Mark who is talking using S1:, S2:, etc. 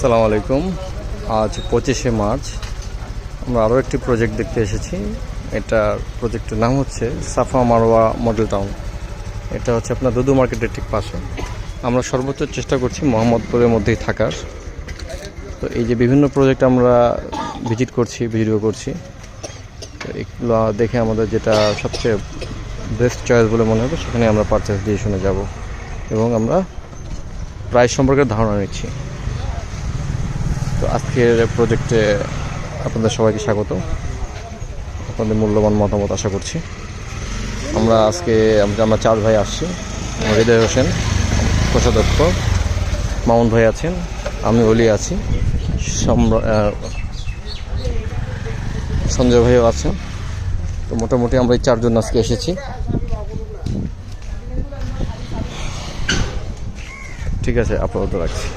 S1: আসসালামু আলাইকুম। আজ 25শে মার্চ আমরা আরও একটি প্রজেক্ট দেখতে এসেছি। এটার প্রজেক্টের নাম হচ্ছে সাফা মারওয়া মডেল টাউন। এটা হচ্ছে আপনার দুদু মার্কেটের ঠিক পাশে। আমরা সর্বোচ্চ চেষ্টা করছি মোহাম্মদপুরের মধ্যেই থাকার। তো এই যে বিভিন্ন প্রজেক্ট আমরা ভিজিট করছি, ভিডিও করছি, তো এগুলো দেখে আমাদের যেটা সবচেয়ে বেস্ট চয়েস বলে মনে হবে সেখানে আমরা পারচেস ডিসিশনে যাব এবং আমরা প্রাইস সম্পর্কে ধারণা নিচ্ছি। তো আজকের প্রজেক্টে আপনাদের সবাইকে স্বাগত, আপনাদের মূল্যবান মতামত আশা করছি। আমরা আজকে আমরা 4 ভাই আসছি। হৃদয় হোসেন কোষাধ্যক্ষ, মামুন ভাই আছেন, আমি অলি আছি, সঞ্জয় ভাইও আছেন। তো মোটামুটি আমরা এই 4 জন আজকে এসেছি। ঠিক আছে, আপাতত রাখছি।